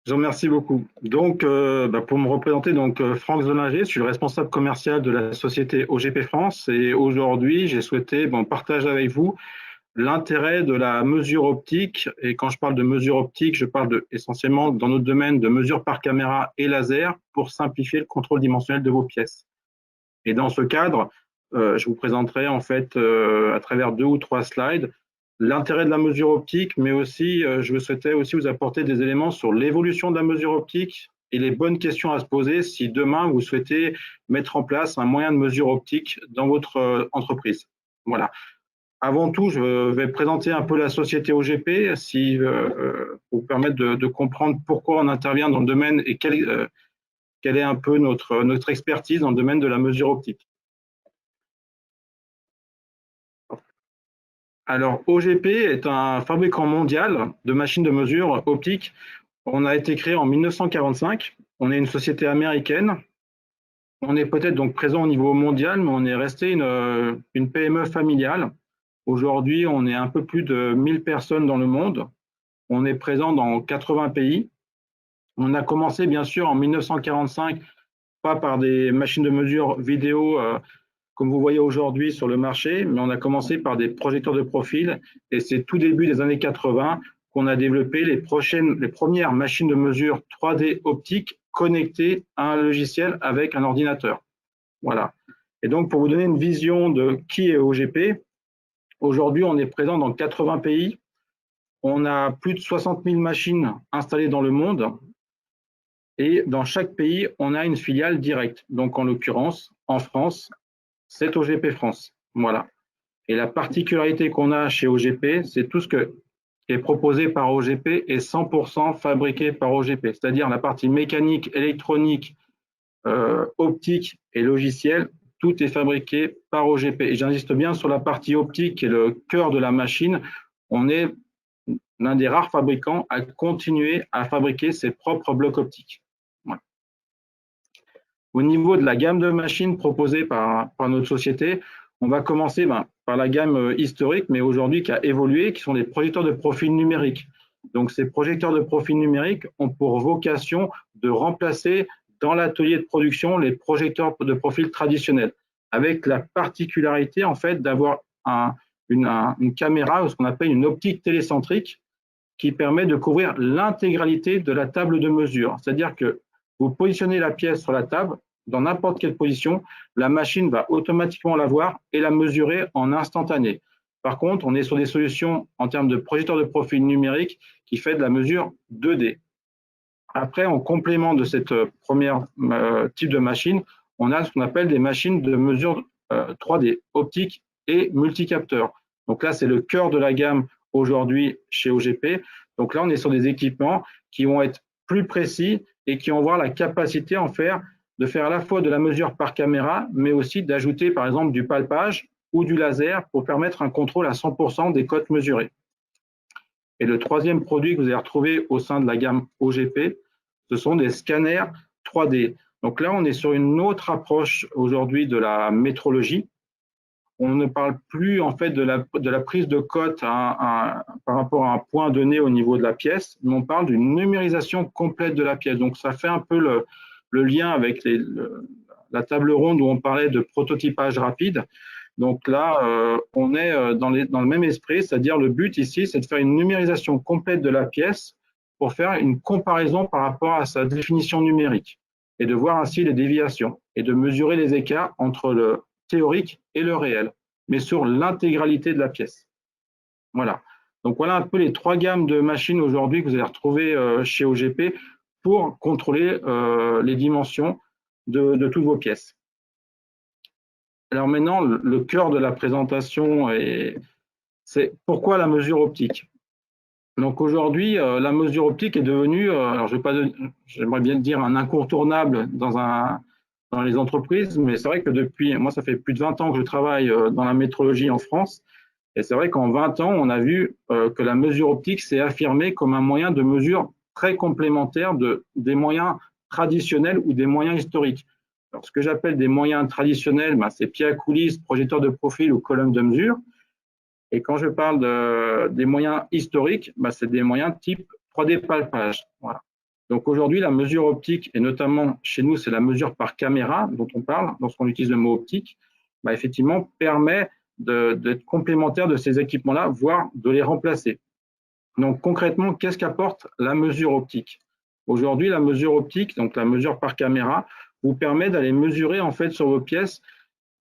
Je vous remercie beaucoup. Donc, pour me représenter, Franck Zollinger, je suis le responsable commercial de la société OGP France et aujourd'hui, j'ai souhaité partager avec vous l'intérêt de la mesure optique. Et quand je parle de mesure optique, je parle essentiellement dans notre domaine de mesure par caméra et laser pour simplifier le contrôle dimensionnel de vos pièces. Et dans ce cadre, je vous présenterai en fait à travers 2 ou 3 slides l'intérêt de la mesure optique, mais aussi je souhaitais aussi vous apporter des éléments sur l'évolution de la mesure optique et les bonnes questions à se poser si demain vous souhaitez mettre en place un moyen de mesure optique dans votre entreprise. Voilà. Avant tout, je vais présenter un peu la société OGP pour vous permettre de comprendre pourquoi on intervient dans le domaine et quelle est un peu notre expertise dans le domaine de la mesure optique. Alors, OGP est un fabricant mondial de machines de mesure optique. On a été créé en 1945. On est une société américaine. On est peut-être donc présent au niveau mondial, mais on est resté une PME familiale. Aujourd'hui, on est un peu plus de 1000 personnes dans le monde. On est présent dans 80 pays. On a commencé, bien sûr, en 1945, pas par des machines de mesure vidéo comme vous voyez aujourd'hui sur le marché, mais on a commencé par des projecteurs de profil et c'est tout début des années 80 qu'on a développé les premières machines de mesure 3D optique connectées à un logiciel avec un ordinateur. Voilà. Et donc, pour vous donner une vision de qui est OGP, aujourd'hui, on est présent dans 80 pays. On a plus de 60 000 machines installées dans le monde. Et dans chaque pays, on a une filiale directe. Donc, en l'occurrence, en France, c'est OGP France. Voilà. Et la particularité qu'on a chez OGP, c'est tout ce qui est proposé par OGP est 100% fabriqué par OGP, c'est-à-dire la partie mécanique, électronique, optique et logiciel, tout est fabriqué par OGP. Et j'insiste bien sur la partie optique qui est le cœur de la machine. On est l'un des rares fabricants à continuer à fabriquer ses propres blocs optiques. Voilà. Au niveau de la gamme de machines proposées par notre société, on va commencer par la gamme historique, mais aujourd'hui qui a évolué, qui sont les projecteurs de profil numérique. Donc, ces projecteurs de profil numérique ont pour vocation de remplacer dans l'atelier de production les projecteurs de profil traditionnels, avec la particularité en fait d'avoir une caméra, ce qu'on appelle une optique télécentrique, qui permet de couvrir l'intégralité de la table de mesure. C'est-à-dire que vous positionnez la pièce sur la table, dans n'importe quelle position, la machine va automatiquement la voir et la mesurer en instantané. Par contre, on est sur des solutions en termes de projecteur de profil numérique qui fait de la mesure 2D. Après, en complément de cette première type de machine, on a ce qu'on appelle des machines de mesure 3D, optique et multicapteur. Donc là, c'est le cœur de la gamme aujourd'hui chez OGP. Donc là, on est sur des équipements qui vont être plus précis et qui vont avoir la capacité de faire à la fois de la mesure par caméra, mais aussi d'ajouter par exemple du palpage ou du laser pour permettre un contrôle à 100% des cotes mesurées. Et le troisième produit que vous allez retrouver au sein de la gamme OGP, ce sont des scanners 3D. Donc là, on est sur une autre approche aujourd'hui de la métrologie. On ne parle plus en fait de la prise de cote par rapport à un point donné au niveau de la pièce, mais on parle d'une numérisation complète de la pièce. Donc ça fait un peu le lien avec la table ronde où on parlait de prototypage rapide. Donc là, on est dans le même esprit, c'est-à-dire le but ici, c'est de faire une numérisation complète de la pièce pour faire une comparaison par rapport à sa définition numérique et de voir ainsi les déviations et de mesurer les écarts entre le théorique et le réel, mais sur l'intégralité de la pièce. Voilà. Donc voilà un peu les 3 gammes de machines aujourd'hui que vous allez retrouver chez OGP pour contrôler les dimensions de toutes vos pièces. Alors maintenant, le cœur de la présentation, c'est pourquoi la mesure optique. Donc aujourd'hui, la mesure optique est devenue, alors j'aimerais bien dire un incontournable dans les entreprises, mais c'est vrai que moi ça fait plus de 20 ans que je travaille dans la métrologie en France, et c'est vrai qu'en 20 ans, on a vu que la mesure optique s'est affirmée comme un moyen de mesure très complémentaire des moyens traditionnels ou des moyens historiques. Alors, ce que j'appelle des moyens traditionnels, c'est pied à coulisse, projecteur de profil ou colonne de mesure. Et quand je parle des moyens historiques, c'est des moyens type 3D palpage. Voilà. Donc aujourd'hui, la mesure optique, et notamment chez nous, c'est la mesure par caméra dont on parle lorsqu'on utilise le mot optique, effectivement permet d'être complémentaire de ces équipements-là, voire de les remplacer. Donc concrètement, qu'est-ce qu'apporte la mesure optique? Aujourd'hui, la mesure optique, donc la mesure par caméra, vous permet d'aller mesurer en fait sur vos pièces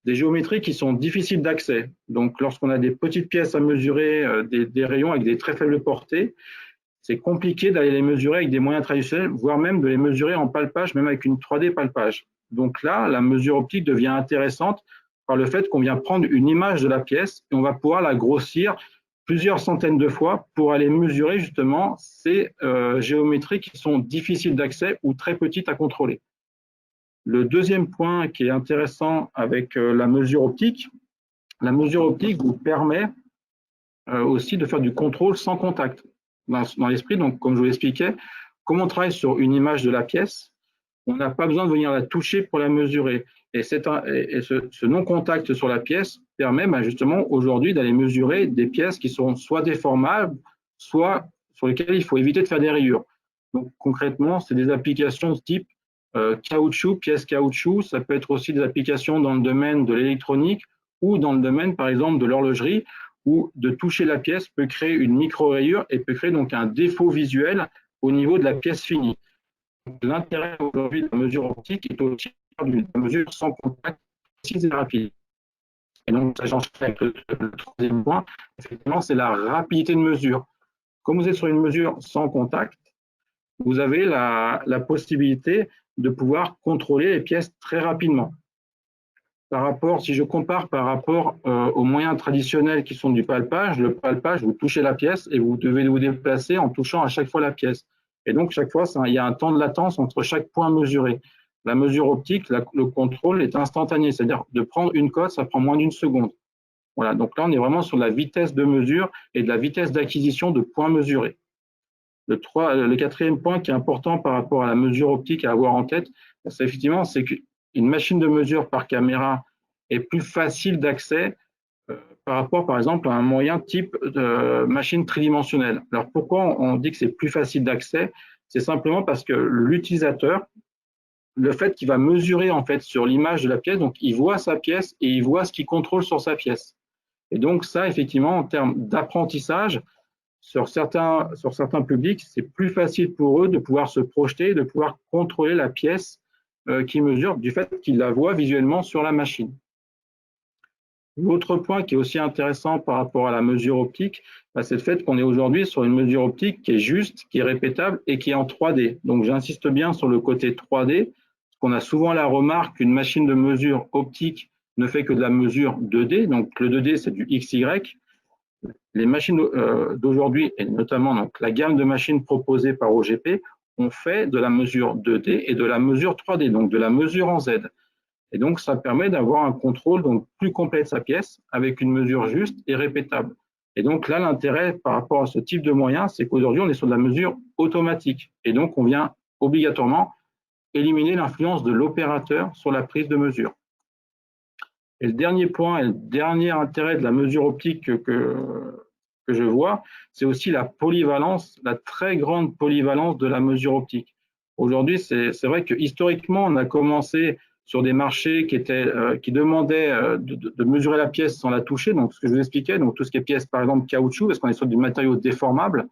des géométries qui sont difficiles d'accès. Donc lorsqu'on a des petites pièces à mesurer, des rayons avec des très faibles portées, c'est compliqué d'aller les mesurer avec des moyens traditionnels, voire même de les mesurer en palpage, même avec une 3D palpage. Donc là, la mesure optique devient intéressante par le fait qu'on vient prendre une image de la pièce et on va pouvoir la grossir plusieurs centaines de fois pour aller mesurer justement ces géométries qui sont difficiles d'accès ou très petites à contrôler. Le deuxième point qui est intéressant avec la mesure optique vous permet aussi de faire du contrôle sans contact. Dans l'esprit, donc comme je vous l'expliquais, comme on travaille sur une image de la pièce, on n'a pas besoin de venir la toucher pour la mesurer. Et ce non-contact sur la pièce permet justement aujourd'hui d'aller mesurer des pièces qui sont soit déformables, soit sur lesquelles il faut éviter de faire des rayures. Donc concrètement, c'est des applications de type caoutchouc, pièces caoutchouc. Ça peut être aussi des applications dans le domaine de l'électronique ou dans le domaine, par exemple, de l'horlogerie, où de toucher la pièce peut créer une micro-rayure et peut créer donc un défaut visuel au niveau de la pièce finie. L'intérêt aujourd'hui de la mesure optique est aussi de la mesure sans contact, précise et rapide. Et donc, ça change avec le troisième point, effectivement, c'est la rapidité de mesure. Comme vous êtes sur une mesure sans contact, vous avez la possibilité de pouvoir contrôler les pièces très rapidement. Si je compare par rapport aux moyens traditionnels qui sont du palpage, le palpage, vous touchez la pièce et vous devez vous déplacer en touchant à chaque fois la pièce. Et donc, chaque fois, il y a un temps de latence entre chaque point mesuré. La mesure optique, le contrôle est instantané, c'est-à-dire de prendre une cote, ça prend moins d'une seconde. Voilà, donc là, on est vraiment sur la vitesse de mesure et de la vitesse d'acquisition de points mesurés. Le quatrième point qui est important par rapport à la mesure optique à avoir en tête, c'est effectivement qu'une machine de mesure par caméra est plus facile d'accès par rapport, par exemple, à un moyen type de machine tridimensionnelle. Alors, pourquoi on dit que c'est plus facile d'accès? C'est simplement parce que l'utilisateur, le fait qu'il va mesurer en fait sur l'image de la pièce, donc il voit sa pièce et il voit ce qu'il contrôle sur sa pièce. Et donc ça, effectivement, en termes d'apprentissage, sur certains publics, c'est plus facile pour eux de pouvoir se projeter, de pouvoir contrôler la pièce qu'ils mesurent du fait qu'ils la voient visuellement sur la machine. L'autre point qui est aussi intéressant par rapport à la mesure optique, c'est le fait qu'on est aujourd'hui sur une mesure optique qui est juste, qui est répétable et qui est en 3D. Donc j'insiste bien sur le côté 3D, parce qu'on a souvent la remarque qu'une machine de mesure optique ne fait que de la mesure 2D. Donc le 2D, c'est du XY. Les machines d'aujourd'hui, et notamment donc, la gamme de machines proposées par OGP, ont fait de la mesure 2D et de la mesure 3D, donc de la mesure en Z. Et donc, ça permet d'avoir un contrôle donc, plus complet de sa pièce avec une mesure juste et répétable. Et donc là, l'intérêt par rapport à ce type de moyen, c'est qu'aujourd'hui, on est sur de la mesure automatique. Et donc, on vient obligatoirement éliminer l'influence de l'opérateur sur la prise de mesure. Et le dernier point et le dernier intérêt de la mesure optique que je vois, c'est aussi la polyvalence, la très grande polyvalence de la mesure optique. Aujourd'hui, c'est vrai que historiquement, on a commencé sur des marchés qui demandaient de mesurer la pièce sans la toucher, donc ce que je vous expliquais, donc tout ce qui est pièces par exemple caoutchouc, parce qu'on est sur du matériau déformable.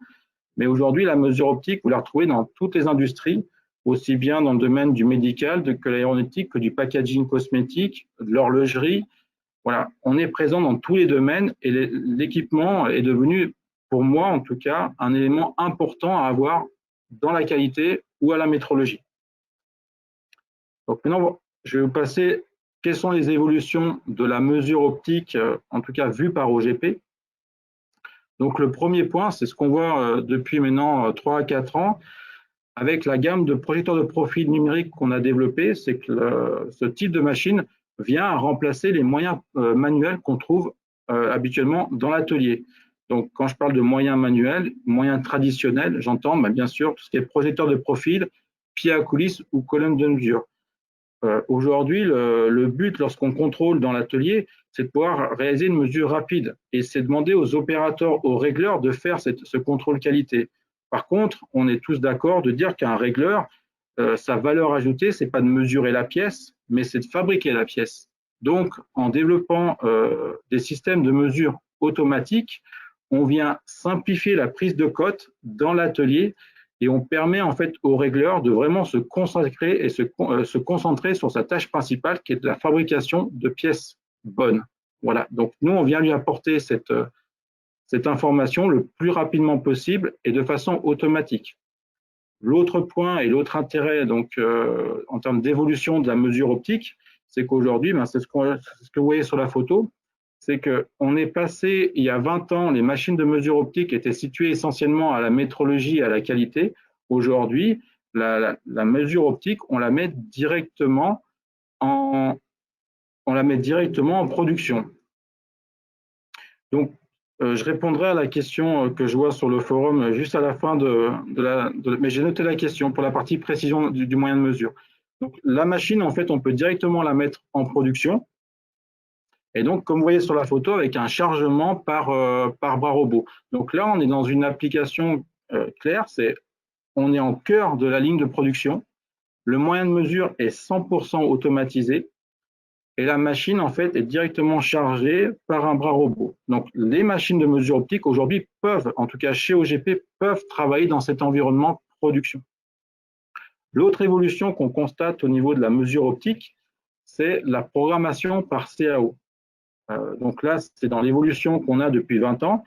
Mais aujourd'hui, la mesure optique, vous la retrouvez dans toutes les industries, aussi bien dans le domaine du médical, que l'aéronautique, que du packaging cosmétique, de l'horlogerie. Voilà, on est présent dans tous les domaines et l'équipement est devenu, pour moi en tout cas, un élément important à avoir dans la qualité ou à la métrologie. Donc maintenant, je vais vous passer quelles sont les évolutions de la mesure optique, en tout cas vue par OGP. Donc le premier point, c'est ce qu'on voit depuis maintenant 3 à 4 ans, avec la gamme de projecteurs de profil numérique qu'on a développé, c'est que ce type de machine vient à remplacer les moyens manuels qu'on trouve habituellement dans l'atelier. Donc, quand je parle de moyens manuels, moyens traditionnels, j'entends bien sûr tout ce qui est projecteur de profil, pied à coulisses ou colonne de mesure. Aujourd'hui, le but lorsqu'on contrôle dans l'atelier, c'est de pouvoir réaliser une mesure rapide et c'est demander aux opérateurs, aux régleurs de faire ce contrôle qualité. Par contre, on est tous d'accord de dire qu'un régleur, sa valeur ajoutée, ce n'est pas de mesurer la pièce, mais c'est de fabriquer la pièce. Donc, en développant des systèmes de mesure automatiques, on vient simplifier la prise de cote dans l'atelier et on permet en fait au régleur de vraiment se consacrer et se concentrer sur sa tâche principale qui est la fabrication de pièces bonnes. Voilà, donc nous on vient lui apporter cette information le plus rapidement possible et de façon automatique. L'autre point et l'autre intérêt donc en termes d'évolution de la mesure optique, c'est qu'aujourd'hui, c'est ce que vous voyez sur la photo, c'est qu'on est passé, il y a 20 ans, les machines de mesure optique étaient situées essentiellement à la métrologie et à la qualité. Aujourd'hui, la mesure optique, on la met directement en production. Donc, je répondrai à la question que je vois sur le forum juste à la fin mais j'ai noté la question pour la partie précision du moyen de mesure. Donc, la machine, en fait, on peut directement la mettre en production. Et donc, comme vous voyez sur la photo, avec un chargement par bras robot. Donc là, on est dans une application claire, on est en cœur de la ligne de production. Le moyen de mesure est 100% automatisé et la machine, en fait, est directement chargée par un bras robot. Donc, les machines de mesure optique, aujourd'hui, peuvent, en tout cas chez OGP, peuvent travailler dans cet environnement production. L'autre évolution qu'on constate au niveau de la mesure optique, c'est la programmation par CAO. Donc là, c'est dans l'évolution qu'on a depuis 20 ans.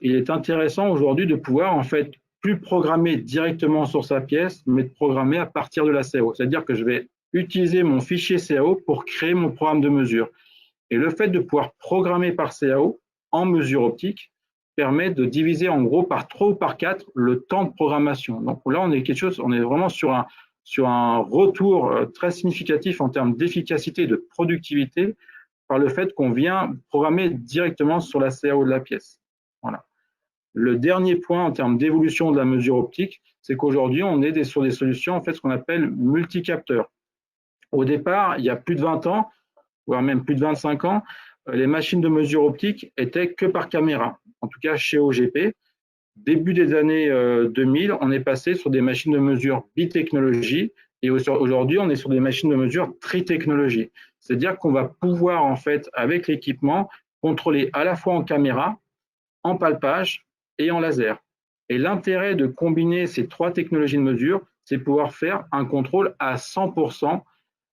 Il est intéressant aujourd'hui de pouvoir en fait plus programmer directement sur sa pièce, mais de programmer à partir de la CAO. C'est-à-dire que je vais utiliser mon fichier CAO pour créer mon programme de mesure. Et le fait de pouvoir programmer par CAO en mesure optique permet de diviser en gros par 3 ou par 4 le temps de programmation. Donc là, on est vraiment sur un retour très significatif en termes d'efficacité et de productivité par le fait qu'on vient programmer directement sur la CAO de la pièce. Voilà. Le dernier point en termes d'évolution de la mesure optique, c'est qu'aujourd'hui, on est sur des solutions, en fait, ce qu'on appelle multicapteurs. Au départ, il y a plus de 20 ans, voire même plus de 25 ans, les machines de mesure optique étaient que par caméra, en tout cas chez OGP. Début des années 2000, on est passé sur des machines de mesure bitechnologie et aujourd'hui, on est sur des machines de mesure tritechnologie. C'est-à-dire qu'on va pouvoir, en fait, avec l'équipement, contrôler à la fois en caméra, en palpage et en laser. Et l'intérêt de combiner ces 3 technologies de mesure, c'est pouvoir faire un contrôle à 100%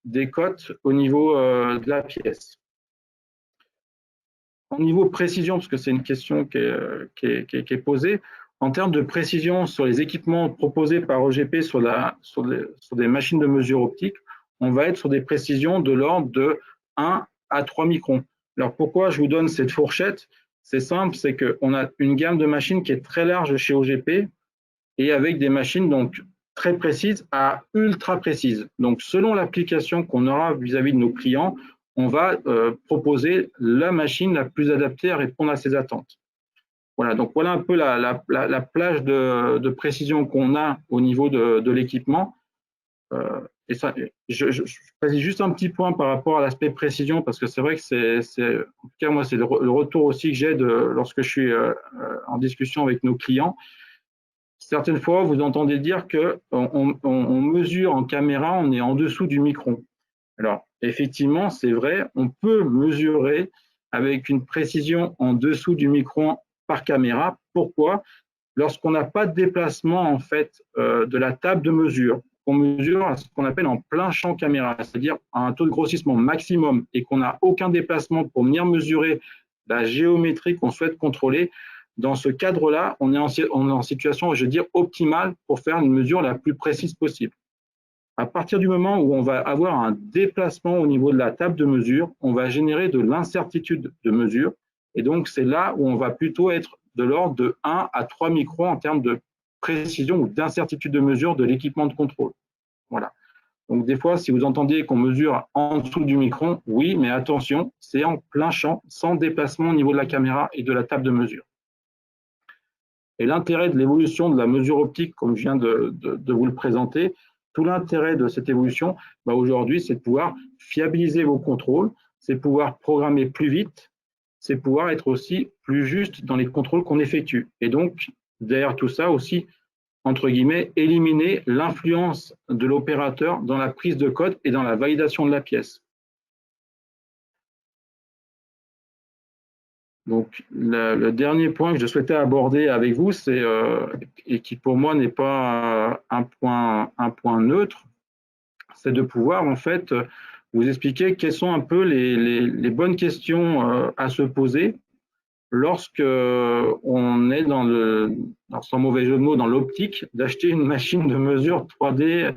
des cotes au niveau de la pièce. Au niveau précision, parce que c'est une question qui est posée, en termes de précision sur les équipements proposés par OGP sur des machines de mesure optique, on va être sur des précisions de l'ordre de 1 à 3 microns. Alors pourquoi je vous donne cette fourchette? C'est simple, c'est qu'on a une gamme de machines qui est très large chez OGP et avec des machines donc très précises à ultra précises. Donc selon l'application qu'on aura vis-à-vis de nos clients, on va proposer la machine la plus adaptée à répondre à ces attentes. Voilà, donc voilà un peu la plage de précision qu'on a au niveau de l'équipement. Et ça, je précise juste un petit point par rapport à l'aspect précision, parce que c'est vrai que en tout cas, moi, c'est le retour aussi que j'ai lorsque je suis en discussion avec nos clients. Certaines fois, vous entendez dire qu'on mesure en caméra, on est en dessous du micron. Alors, effectivement, c'est vrai, on peut mesurer avec une précision en dessous du micron par caméra. Pourquoi? Lorsqu'on n'a pas de déplacement en fait de la table de mesure, qu'on mesure à ce qu'on appelle en plein champ caméra, c'est-à-dire à un taux de grossissement maximum et qu'on n'a aucun déplacement pour venir mesurer la géométrie qu'on souhaite contrôler, dans ce cadre-là, on est en situation, je veux dire, optimale pour faire une mesure la plus précise possible. À partir du moment où on va avoir un déplacement au niveau de la table de mesure, on va générer de l'incertitude de mesure. Et donc, c'est là où on va plutôt être de l'ordre de 1 à 3 microns en termes de précision ou d'incertitude de mesure de l'équipement de contrôle. Voilà. Donc, des fois, si vous entendez qu'on mesure en dessous du micron, oui, mais attention, c'est en plein champ, sans déplacement au niveau de la caméra et de la table de mesure. Et l'intérêt de l'évolution de la mesure optique, comme je viens de vous le présenter, tout l'intérêt de cette évolution, aujourd'hui, c'est de pouvoir fiabiliser vos contrôles, c'est pouvoir programmer plus vite, c'est pouvoir être aussi plus juste dans les contrôles qu'on effectue. Et donc, derrière tout ça aussi, entre guillemets, éliminer l'influence de l'opérateur dans la prise de code et dans la validation de la pièce. Donc, le dernier point que je souhaitais aborder avec vous, c'est, et qui pour moi n'est pas un point neutre, c'est de pouvoir en fait vous expliquer quelles sont un peu les bonnes questions à se poser lorsque on est sans mauvais jeu de mots, dans l'optique d'acheter une machine de mesure 3D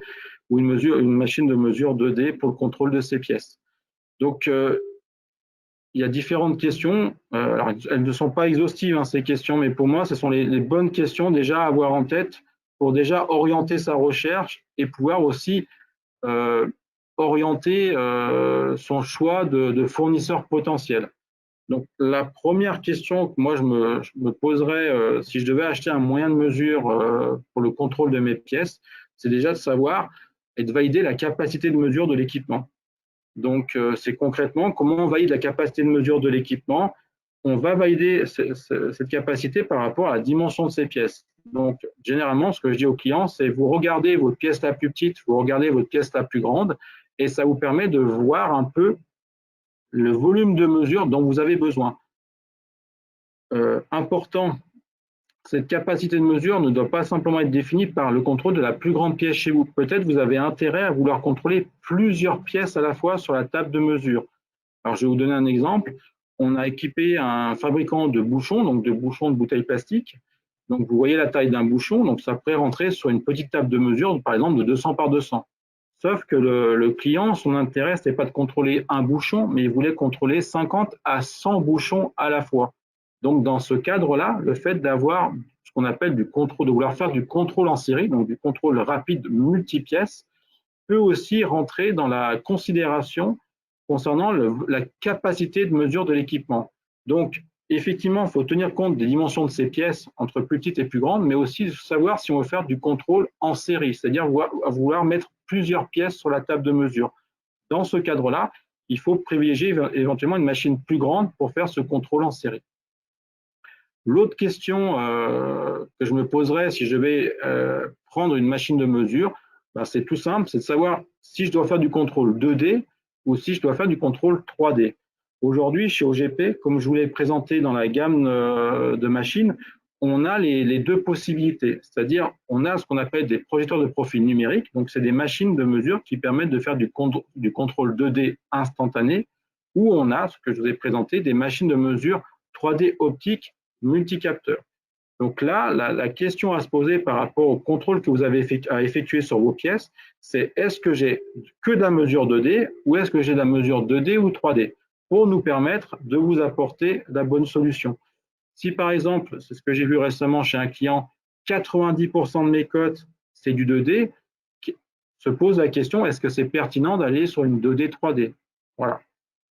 ou une machine de mesure 2D pour le contrôle de ces pièces. Donc, il y a différentes questions. Alors, elles ne sont pas exhaustives, ces questions, mais pour moi, ce sont les bonnes questions déjà à avoir en tête pour déjà orienter sa recherche et pouvoir aussi orienter son choix de fournisseur potentiel. Donc, la première question que moi, je me poserais si je devais acheter un moyen de mesure pour le contrôle de mes pièces, c'est déjà de savoir et de valider la capacité de mesure de l'équipement. Donc, c'est concrètement comment on valide la capacité de mesure de l'équipement. On va valider cette capacité par rapport à la dimension de ces pièces. Donc, généralement, ce que je dis aux clients, c'est vous regardez votre pièce la plus petite, vous regardez votre pièce la plus grande, et ça vous permet de voir un peu le volume de mesure dont vous avez besoin. Important, cette capacité de mesure ne doit pas simplement être définie par le contrôle de la plus grande pièce chez vous. Peut-être vous avez intérêt à vouloir contrôler plusieurs pièces à la fois sur la table de mesure. Alors, je vais vous donner un exemple. On a équipé un fabricant de bouchons, donc de bouchons de bouteilles plastiques. Donc, vous voyez la taille d'un bouchon, donc ça pourrait rentrer sur une petite table de mesure, par exemple de 200 par 200. Sauf que le client, son intérêt, ce n'est pas de contrôler un bouchon, mais il voulait contrôler 50 à 100 bouchons à la fois. Donc, dans ce cadre-là, le fait d'avoir ce qu'on appelle du contrôle, de vouloir faire du contrôle en série, donc du contrôle rapide multipièces, peut aussi rentrer dans la considération concernant la capacité de mesure de l'équipement. Donc, effectivement, il faut tenir compte des dimensions de ces pièces entre plus petites et plus grandes, mais aussi savoir si on veut faire du contrôle en série, c'est-à-dire vouloir mettre plusieurs pièces sur la table de mesure. Dans ce cadre-là, il faut privilégier éventuellement une machine plus grande pour faire ce contrôle en série. L'autre question que je me poserais si je vais prendre une machine de mesure, c'est tout simple, c'est de savoir si je dois faire du contrôle 2D ou si je dois faire du contrôle 3D. Aujourd'hui, chez OGP, comme je vous l'ai présenté dans la gamme de machines, on a les deux possibilités, c'est-à-dire on a ce qu'on appelle des projecteurs de profil numérique, donc c'est des machines de mesure qui permettent de faire du contrôle 2D instantané, ou on a, ce que je vous ai présenté, des machines de mesure 3D optique multicapteurs. Donc là, la question à se poser par rapport au contrôle que vous avez à effectuer sur vos pièces, c'est est-ce que j'ai que de la mesure 2D ou est-ce que j'ai de la mesure 2D ou 3D pour nous permettre de vous apporter la bonne solution. Si par exemple, c'est ce que j'ai vu récemment chez un client, 90% de mes cotes, c'est du 2D, se pose la question, est-ce que c'est pertinent d'aller sur une 2D, 3D? Voilà.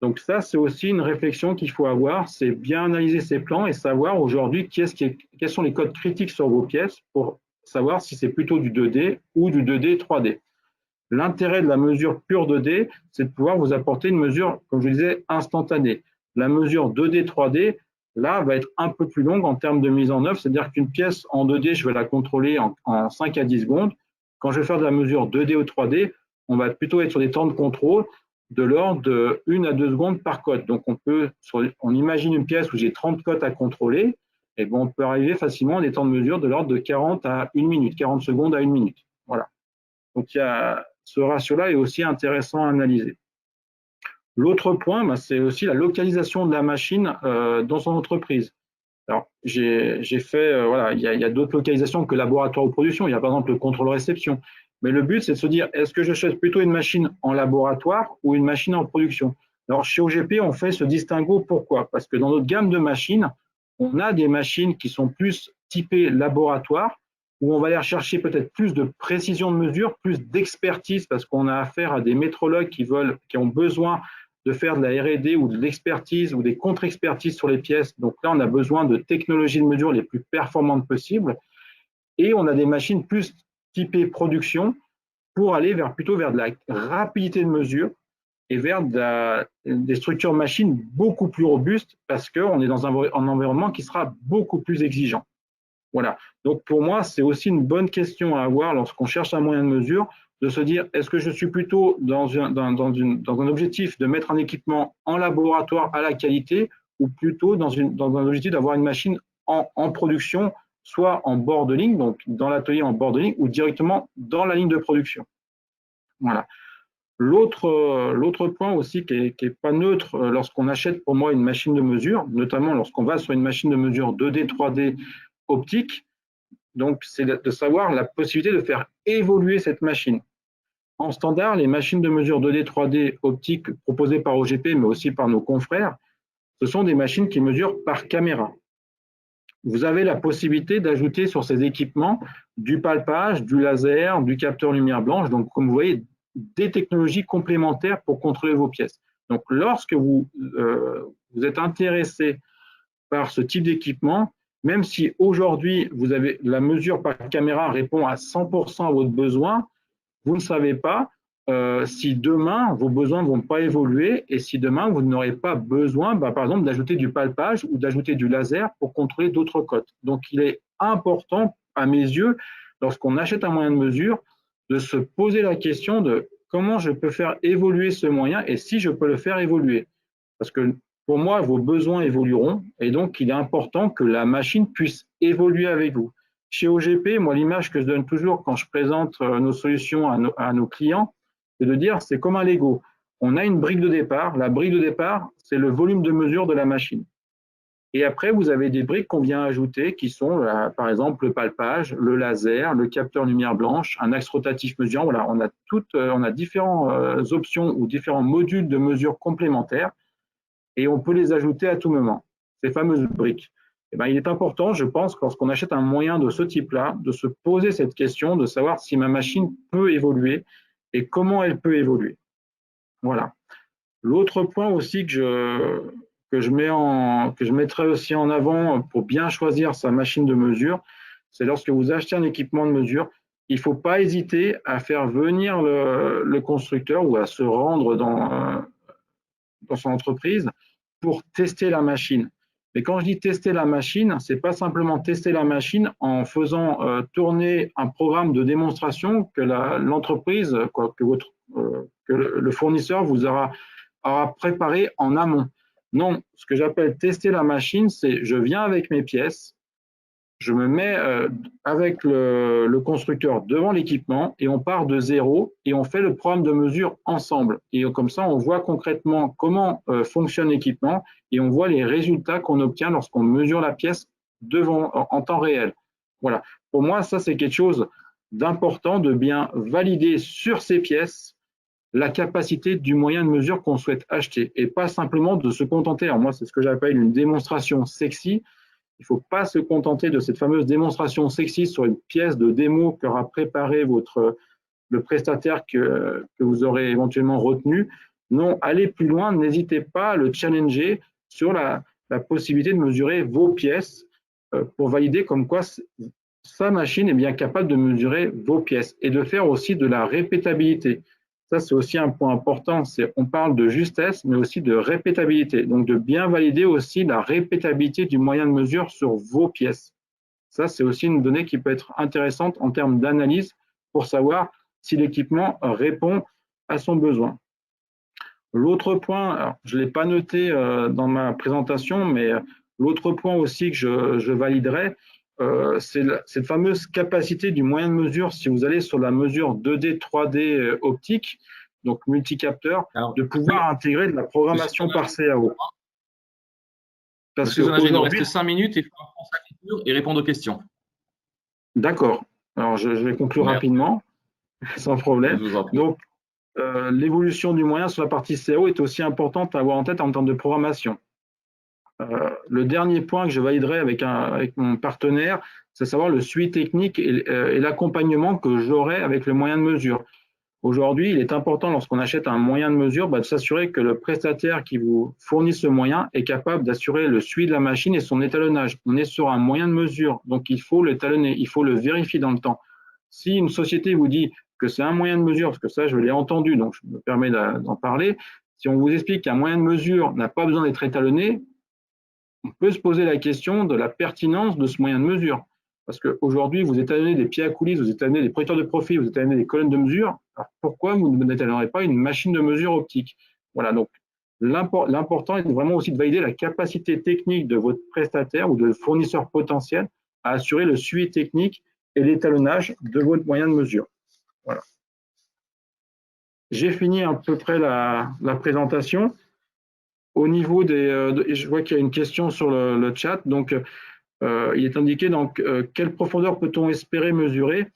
Donc ça, c'est aussi une réflexion qu'il faut avoir, c'est bien analyser ces plans et savoir aujourd'hui quels sont les codes critiques sur vos pièces pour savoir si c'est plutôt du 2D ou du 2D 3D. L'intérêt de la mesure pure 2D, c'est de pouvoir vous apporter une mesure, comme je disais, instantanée. La mesure 2D 3D, là, va être un peu plus longue en termes de mise en œuvre, c'est-à-dire qu'une pièce en 2D, je vais la contrôler en 5 à 10 secondes. Quand je vais faire de la mesure 2D ou 3D, on va plutôt être sur des temps de contrôle de l'ordre de 1 à 2 secondes par cote. Donc, on imagine une pièce où j'ai 30 cotes à contrôler, et on peut arriver facilement à des temps de mesure de l'ordre de 40 à 1 minute, 40 secondes à 1 minute. Voilà. Donc, ce ratio-là est aussi intéressant à analyser. L'autre point, c'est aussi la localisation de la machine dans son entreprise. Alors, j'ai fait, voilà, il y a d'autres localisations que laboratoire ou production. Il y a par exemple le contrôle réception. Mais le but, c'est de se dire, est-ce que je cherche plutôt une machine en laboratoire ou une machine en production? Alors, chez OGP, on fait ce distinguo. Pourquoi? Parce que dans notre gamme de machines, on a des machines qui sont plus typées laboratoire, où on va aller chercher peut-être plus de précision de mesure, plus d'expertise, parce qu'on a affaire à des métrologues qui ont besoin de faire de la R&D ou de l'expertise ou des contre-expertises sur les pièces. Donc là, on a besoin de technologies de mesure les plus performantes possibles. Et on a des machines plus typées production pour aller plutôt vers de la rapidité de mesure et vers des structures machines beaucoup plus robustes parce qu'on est dans un environnement qui sera beaucoup plus exigeant. Voilà. Donc pour moi, c'est aussi une bonne question à avoir lorsqu'on cherche un moyen de mesure, de se dire, est-ce que je suis plutôt dans un objectif de mettre un équipement en laboratoire à la qualité, ou plutôt dans un objectif d'avoir une machine en production, soit en bord de ligne, donc dans l'atelier en bord de ligne, ou directement dans la ligne de production. Voilà. L'autre point aussi qui est pas neutre lorsqu'on achète pour moi une machine de mesure, notamment lorsqu'on va sur une machine de mesure 2D, 3D optique, donc c'est de savoir la possibilité de faire évoluer cette machine. En standard, les machines de mesure 2D, 3D optique proposées par OGP, mais aussi par nos confrères, ce sont des machines qui mesurent par caméra. Vous avez la possibilité d'ajouter sur ces équipements du palpage, du laser, du capteur lumière blanche, donc comme vous voyez, des technologies complémentaires pour contrôler vos pièces. Donc lorsque vous êtes intéressé par ce type d'équipement, même si aujourd'hui vous avez la mesure par caméra répond à 100% à votre besoin, vous ne savez pas si demain vos besoins ne vont pas évoluer et si demain vous n'aurez pas besoin, par exemple, d'ajouter du palpage ou d'ajouter du laser pour contrôler d'autres cotes. Donc il est important, à mes yeux, lorsqu'on achète un moyen de mesure, de se poser la question de comment je peux faire évoluer ce moyen et si je peux le faire évoluer. Parce que pour moi, vos besoins évolueront et donc il est important que la machine puisse évoluer avec vous. Chez OGP, moi, l'image que je donne toujours quand je présente nos solutions à nos clients, c'est de dire c'est comme un Lego. On a une brique de départ. La brique de départ, c'est le volume de mesure de la machine. Et après, vous avez des briques qu'on vient ajouter qui sont, par exemple, le palpage, le laser, le capteur lumière blanche, un axe rotatif mesurant. Voilà, on a différentes options ou différents modules de mesure complémentaires et on peut les ajouter à tout moment, ces fameuses briques. Eh bien, il est important, je pense, lorsqu'on achète un moyen de ce type-là, de se poser cette question, de savoir si ma machine peut évoluer et comment elle peut évoluer. Voilà. L'autre point aussi que je mettrai aussi en avant pour bien choisir sa machine de mesure, c'est lorsque vous achetez un équipement de mesure, il ne faut pas hésiter à faire venir le constructeur ou à se rendre dans son entreprise pour tester la machine. Mais quand je dis tester la machine, ce n'est pas simplement tester la machine en faisant tourner un programme de démonstration que l'entreprise, que le fournisseur vous aura préparé en amont. Non, ce que j'appelle tester la machine, c'est je viens avec mes pièces, je me mets avec le constructeur devant l'équipement et on part de zéro et on fait le programme de mesure ensemble. Et comme ça, on voit concrètement comment fonctionne l'équipement et on voit les résultats qu'on obtient lorsqu'on mesure la pièce en temps réel. Voilà. Pour moi, ça, c'est quelque chose d'important de bien valider sur ces pièces la capacité du moyen de mesure qu'on souhaite acheter et pas simplement de se contenter. Alors moi, c'est ce que j'appelle une démonstration sexy. Il ne faut pas se contenter de cette fameuse démonstration sexy sur une pièce de démo qu'aura préparé le prestataire que vous aurez éventuellement retenu. Non, allez plus loin, n'hésitez pas à le challenger sur la possibilité de mesurer vos pièces pour valider comme quoi sa machine est bien capable de mesurer vos pièces et de faire aussi de la répétabilité. Ça, c'est aussi un point important. On parle de justesse, mais aussi de répétabilité. Donc, de bien valider aussi la répétabilité du moyen de mesure sur vos pièces. Ça, c'est aussi une donnée qui peut être intéressante en termes d'analyse pour savoir si l'équipement répond à son besoin. L'autre point, alors, je ne l'ai pas noté dans ma présentation, mais l'autre point aussi que je validerai, c'est cette fameuse capacité du moyen de mesure, si vous allez sur la mesure 2D, 3D optique, donc multicapteur, de pouvoir intégrer de la programmation par CAO. Monsieur Zonager, il nous reste 5 minutes et il faut prendre sa lecture et répondre aux questions. D'accord. Alors, je vais conclure rapidement, sans problème. Donc, l'évolution du moyen sur la partie CAO est aussi importante à avoir en tête en termes de programmation. Le dernier point que je validerai avec mon partenaire, c'est savoir le suivi technique et l'accompagnement que j'aurai avec le moyen de mesure. Aujourd'hui, il est important lorsqu'on achète un moyen de mesure de s'assurer que le prestataire qui vous fournit ce moyen est capable d'assurer le suivi de la machine et son étalonnage. On est sur un moyen de mesure, donc il faut l'étalonner, il faut le vérifier dans le temps. Si une société vous dit que c'est un moyen de mesure, parce que ça je l'ai entendu, donc je me permets d'en parler, si on vous explique qu'un moyen de mesure n'a pas besoin d'être étalonné, on peut se poser la question de la pertinence de ce moyen de mesure. Parce qu'aujourd'hui, vous étalonnez des pieds à coulisses, vous étalonnez des projecteurs de profil, vous étalonnez des colonnes de mesure. Alors pourquoi vous n'étalonnerez pas une machine de mesure optique? Voilà, donc l'important est vraiment aussi de valider la capacité technique de votre prestataire ou de fournisseur potentiel à assurer le suivi technique et l'étalonnage de votre moyen de mesure. Voilà. J'ai fini à peu près la présentation. Au niveau je vois qu'il y a une question sur le chat. Donc, il est indiqué donc quelle profondeur peut-on espérer mesurer.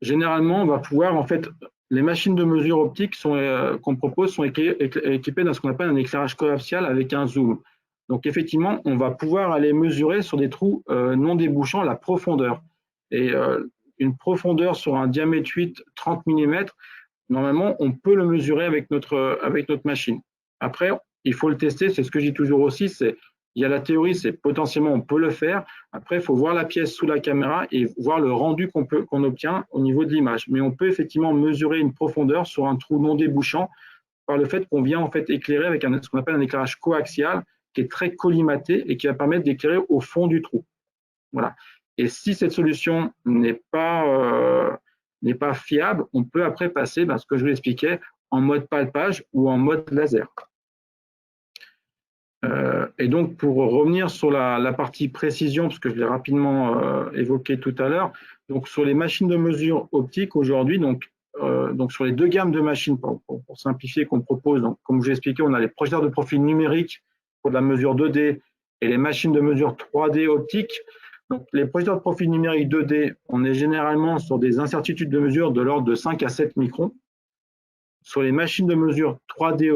Généralement, on va pouvoir, en fait, les machines de mesure optique qu'on propose sont équipées d'un ce qu'on appelle un éclairage coaxial avec un zoom. Donc, effectivement, on va pouvoir aller mesurer sur des trous non débouchants la profondeur. Et une profondeur sur un diamètre 8, 30 mm, normalement, on peut le mesurer avec notre machine. Après, il faut le tester, c'est ce que je dis toujours aussi, il y a la théorie, c'est potentiellement on peut le faire. Après, il faut voir la pièce sous la caméra et voir le rendu qu'on obtient au niveau de l'image. Mais on peut effectivement mesurer une profondeur sur un trou non débouchant par le fait qu'on vient en fait éclairer avec ce qu'on appelle un éclairage coaxial qui est très collimaté et qui va permettre d'éclairer au fond du trou. Voilà. Et si cette solution n'est pas fiable, on peut après passer, ce que je vous expliquais, en mode palpage ou en mode laser. Et donc, pour revenir sur la partie précision, parce que je l'ai rapidement évoqué tout à l'heure, donc sur les machines de mesure optique aujourd'hui, donc sur les deux gammes de machines, pour simplifier, qu'on propose, donc, comme je vous ai expliqué, on a les projecteurs de profil numérique pour de la mesure 2D et les machines de mesure 3D optique. Donc, les projecteurs de profil numérique 2D, on est généralement sur des incertitudes de mesure de l'ordre de 5 à 7 microns. Sur les machines de mesure 3D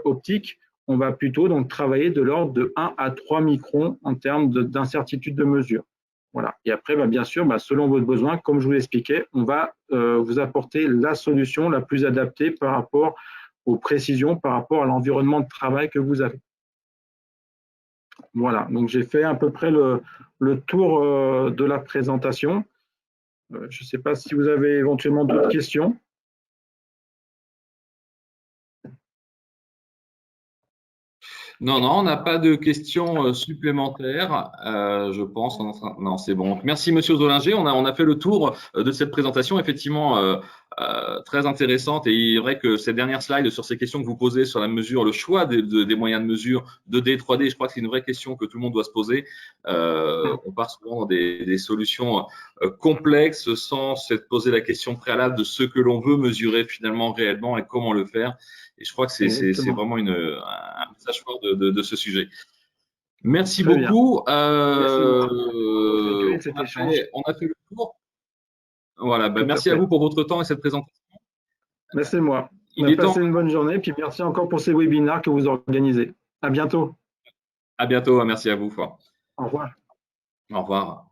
optique, on va plutôt donc travailler de l'ordre de 1 à 3 microns en termes d'incertitude de mesure. Voilà. Et après, bien sûr, selon votre besoin, comme je vous l'expliquais, on va vous apporter la solution la plus adaptée par rapport aux précisions, par rapport à l'environnement de travail que vous avez. Voilà, donc j'ai fait à peu près le tour de la présentation. Je ne sais pas si vous avez éventuellement d'autres questions. Non, on n'a pas de questions supplémentaires, je pense. Non, c'est bon. Merci, Monsieur Zollinger. On a fait le tour de cette présentation, effectivement très intéressante. Et il est vrai que ces dernières slides sur ces questions que vous posez sur la mesure, le choix des moyens de mesure 2D, 3D, je crois que c'est une vraie question que tout le monde doit se poser. On part souvent dans des solutions complexes sans se poser la question préalable de ce que l'on veut mesurer finalement réellement et comment le faire. Et je crois que c'est vraiment un message fort de ce sujet. Merci beaucoup. On a fait le tour. Voilà, merci à vous pour votre temps et cette présentation. Merci moi. Passez une bonne journée, puis merci encore pour ces webinaires que vous organisez. À bientôt. À bientôt, merci à vous. Au revoir. Au revoir.